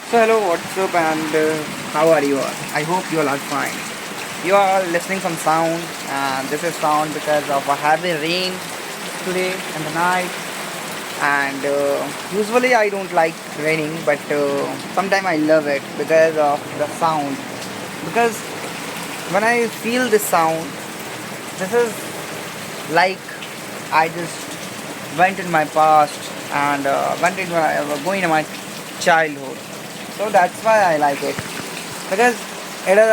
So hello, what's up, and how are you all? I hope you all are fine. You are listening some sound, and this is sound because of a heavy rain today in the night. And usually I don't like raining, but sometimes I love it because of the sound. Because when I feel this sound, this is like I just went in my past and going in my childhood. So that's why I like it because it is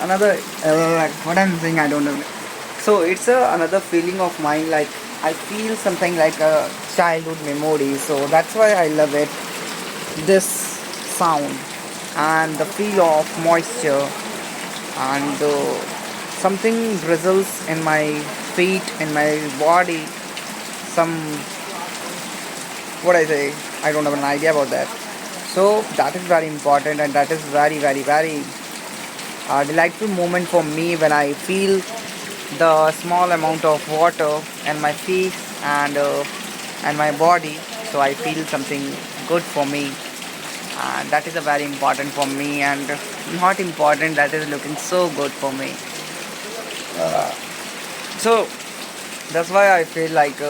another like what I'm saying I don't know. So it's another feeling of mine. Like I feel something like a childhood memory. So that's why I love it. This sound and the feel of moisture and something drizzles in my feet in my body. Some what I say I don't have an idea about that. So that is very important and that is very delightful moment for me when I feel the small amount of water in my face and my body. So I feel something good for me, and that is a very important for me and not important that is looking so good for me. So that's why I feel like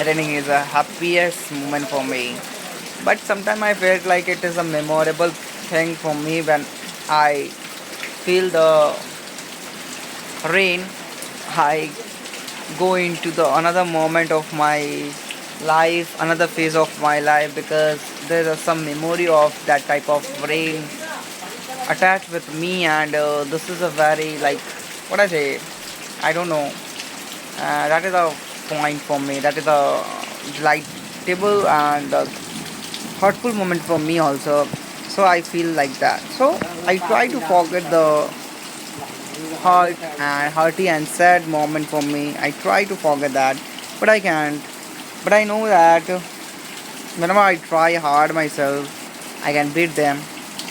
running is a happiest moment for me. But sometimes I felt like it is a memorable thing for me when I feel the rain. I go into the another moment of my life, another phase of my life because there is some memory of that type of rain attached with me, and this is a very like what I say. I don't know. That is a point for me. That is a delightful and thoughtful moment for me also. So I feel like that. So I try to forget the hearty and sad moment for me. I try to forget that, but I can't. But I know that whenever I try hard myself, I can beat them,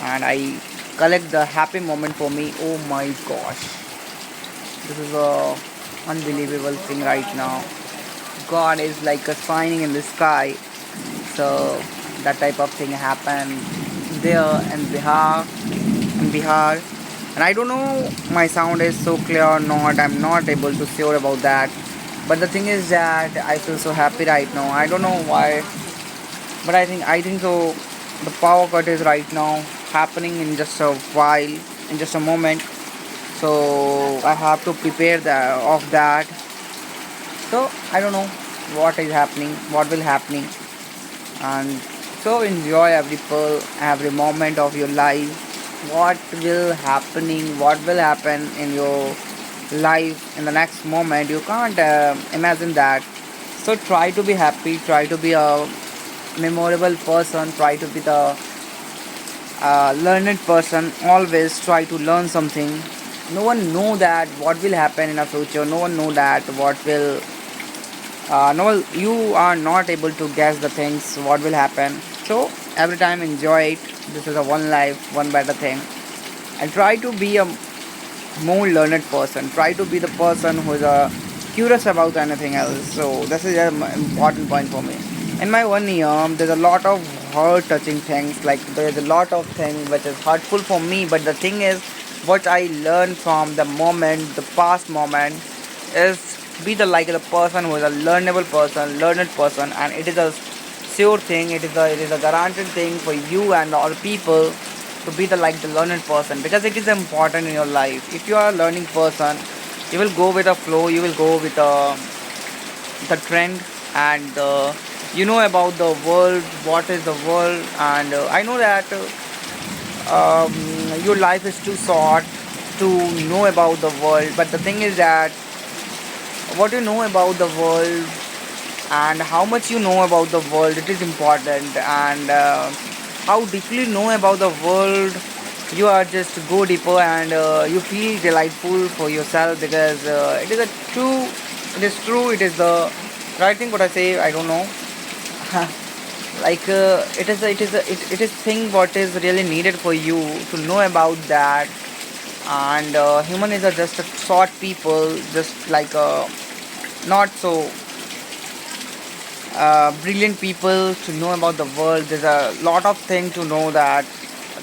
and I collect the happy moment for me. Oh my gosh, this is a unbelievable thing right now. God is like a shining in the sky. So that type of thing happened there in Bihar. And I don't know my sound is so clear or not. I'm not able to sure about that. But the thing is that I feel so happy right now. I don't know why, but I think so. The power cut is right now happening in just a while, in just a moment. So I have to prepare of that. So I don't know what is happening, what will happening, and so enjoy every pearl, every moment of your life. What will happening, what will happen in your life in the next moment? You can't imagine that. So try to be happy, try to be a memorable person, try to be the learned person. Always try to learn something. No one know that what will happen in the future. No one know that what will no, you are not able to guess the things what will happen. So every time enjoy it. This is a one life, one better thing, and try to be a more learned person. Try to be the person who is curious about anything else. So this is an important point for me. In my 1 year, there's a lot of heart-touching things. Like there's a lot of things which is hurtful for me. But the thing is, what I learned from the moment, the past moment, is be the like the person who is a learned person, and it is a sure thing. It is a guaranteed thing for you and all people to be the like the learned person because it is important in your life. If you are a learning person, you will go with the flow. You will go with the trend, and you know about the world. What is the world? And I know that your life is too short to know about the world. But the thing is that what you know about the world and how much you know about the world, it is important. And how deeply you know about the world, you are just go deeper, and you feel delightful for yourself because it is true, it is the right thing what I say. I don't know. Like it is thing what is really needed for you to know about that. And human is a just a short people, just like not so brilliant people to know about the world. There's a lot of things to know that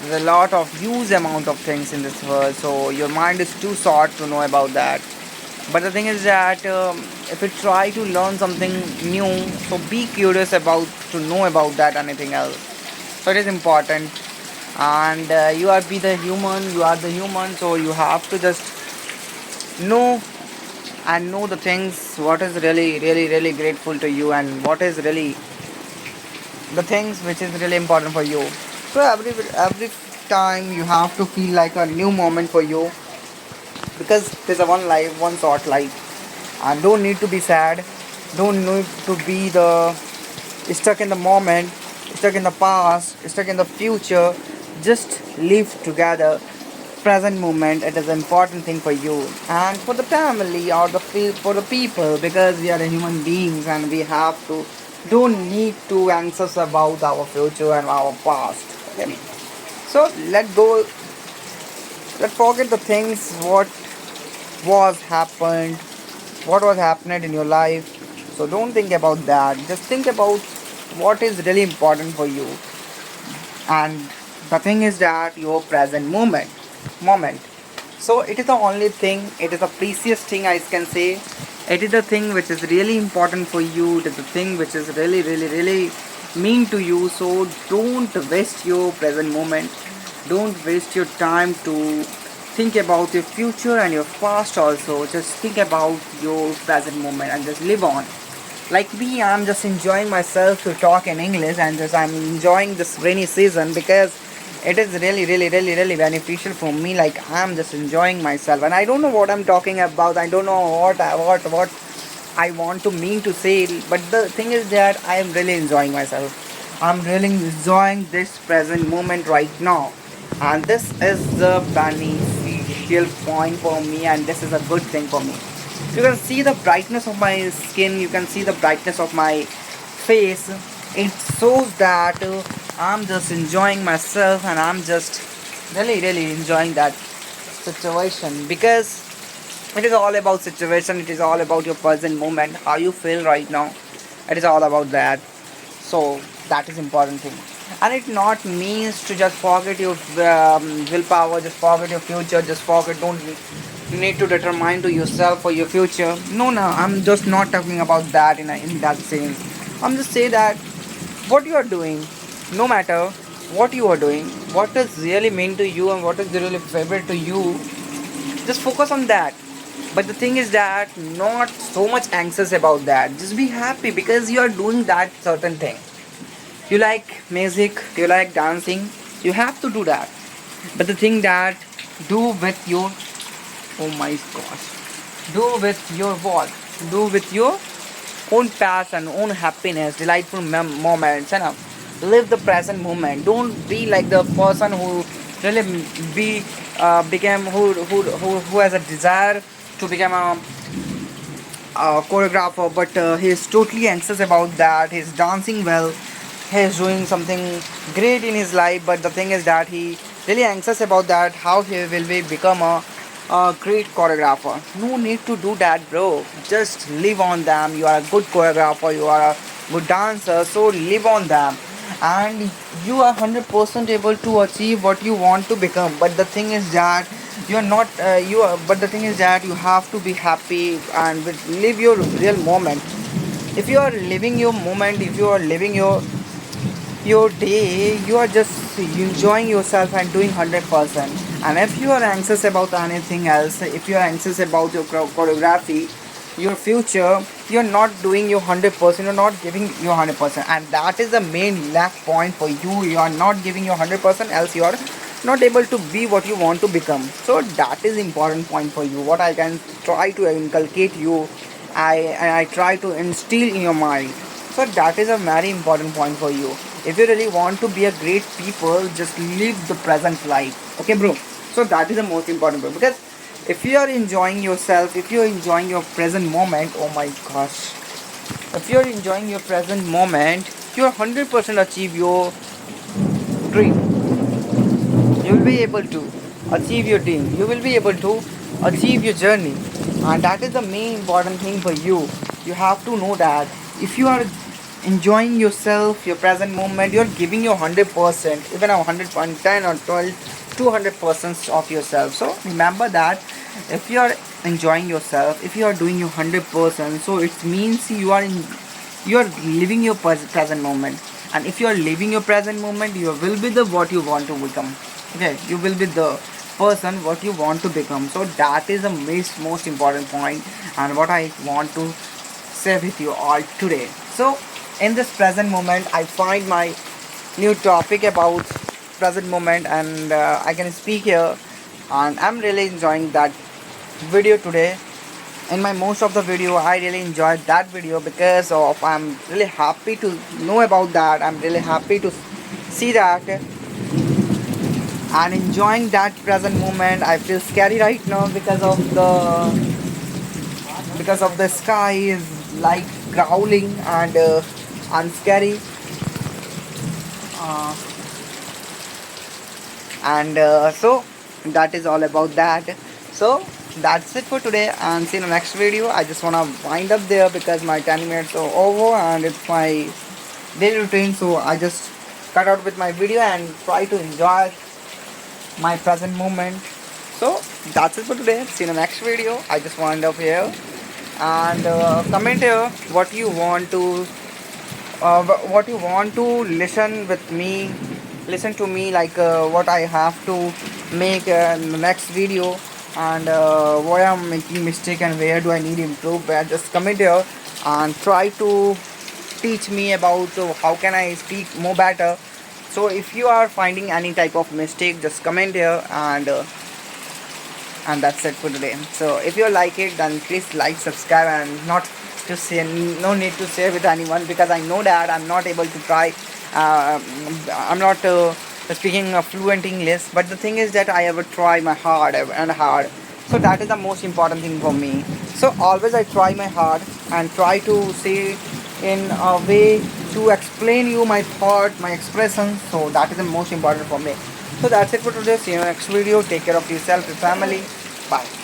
there's a lot of huge amount of things in this world. So your mind is too short to know about that. But the thing is that if you try to learn something new, so be curious about to know about that anything else. So it is important, and you are be the human. You are the human, so you have to just know and know the things what is really really really grateful to you and what is really the things which is really important for you. So every time you have to feel like a new moment for you, because there's a one life, one short life, and don't need to be sad, don't need to be the stuck in the moment, stuck in the past, stuck in the future. Just live together, present moment. It is an important thing for you and for the family or for the people, because we are human beings and we have to don't need to anxious about our future and our past. Okay, so let go, let's forget the things was happened, what was happening in your life. So don't think about that, just think about what is really important for you. And the thing is that your present moment, so it is the only thing, it is a precious thing I can say. It is the thing which is really important for you, it is the thing which is really really really mean to you. So don't waste your present moment, don't waste your time to think about your future and your past also. Just think about your present moment and just live on. Like me, I'm just enjoying myself to talk in English, and just I'm enjoying this rainy season because it is really really really really beneficial for me. Like I'm just enjoying myself and I don't know what I'm talking about, I don't know what I want to mean to say, but the thing is that I am really enjoying myself, I'm really enjoying this present moment right now. And this is the beneficial point for me, and this is a good thing for me. You can see the brightness of my skin, you can see the brightness of my face. It shows that I'm just enjoying myself and I'm just really really enjoying that situation, because it is all about situation, it is all about your present moment, how you feel right now. It is all about that. So that is important thing. And it not means to just forget your willpower, just forget your future, just forget, don't need to determine to yourself for your future. No, no, I'm just not talking about that in that sense. I'm just say that what you are doing, no matter what you are doing, what is really mean to you and what is really favorite to you, just focus on that. But the thing is that not so much anxious about that, just be happy because you are doing that certain thing. You like music, you like dancing, you have to do that. But the thing that do with your, oh my gosh, do with your what, do with your own passion, own happiness, delightful moments, and live the present moment. Don't be like the person who really be became who has a desire to become a choreographer, but he is totally anxious about that. He's dancing well, he is doing something great in his life, but the thing is that he really anxious about that, how he will be become a great choreographer. No need to do that, bro. Just live on them. You are a good choreographer, you are a good dancer, so live on them. And you are 100% able to achieve what you want to become. But the thing is that you are not you are but the thing is that you have to be happy and live your real moment. If you are living your moment, if you are living your day, you are just enjoying yourself and doing 100%. And if you are anxious about anything else, if you are anxious about your choreography, your future, you're not doing your 100%, you're not giving your 100%, and that is the main lack point for you. You are not giving your 100%, else you are not able to be what you want to become. So that is important point for you, what I can try to inculcate you, I try to instill in your mind. So that is a very important point for you. If you really want to be a great people, just live the present life, okay bro? So that is the most important part, because if you are enjoying yourself, if you are enjoying your present moment, oh my gosh, if you are enjoying your present moment, you are 100% achieve your dream. You will be able to achieve your dream, you will be able to achieve your journey. And that is the main important thing for you. You have to know that if you are enjoying yourself, your present moment. You're giving your 100%, even a 100.10 or 12, 200% of yourself. So remember that if you are enjoying yourself, if you are doing your 100%, so it means you are living your present moment. And if you are living your present moment, you will be the what you want to become. Okay, you will be the person what you want to become. So that is the most important point, and what I want to share with you all today. So in this present moment, I find my new topic about present moment, and I can speak here, and I'm really enjoying that video today. In my most of the video, I really enjoyed that video because of I'm really happy to know about that. I'm really happy to see that and enjoying that present moment. I feel scary right now because of the sky is like growling, and I'm scary, uh, and so that is all about that. So that's it for today, and see you in the next video. I just want to wind up there because my 10 minutes are over and it's my daily routine, so I just cut out with my video and try to enjoy my present moment. So that's it for today. See you in the next video. I just wind up here, and comment here what you want to listen to me, like what I have to make in the next video, and why I'm making mistake and where do I need improve. Just comment here and try to teach me about how can I speak more better. So if you are finding any type of mistake, just comment here, and that's it for today. So if you like it, then please like, subscribe, and not to say, no need to share with anyone, because I know that I'm not able to try, I'm not speaking a fluent English, but the thing is that I ever try my hard and hard. So that is the most important thing for me. So always I try my hard and try to say in a way to explain you my thought, my expression. So that is the most important for me. So that's it for today. See you in the next video. Take care of yourself, your family. Bye.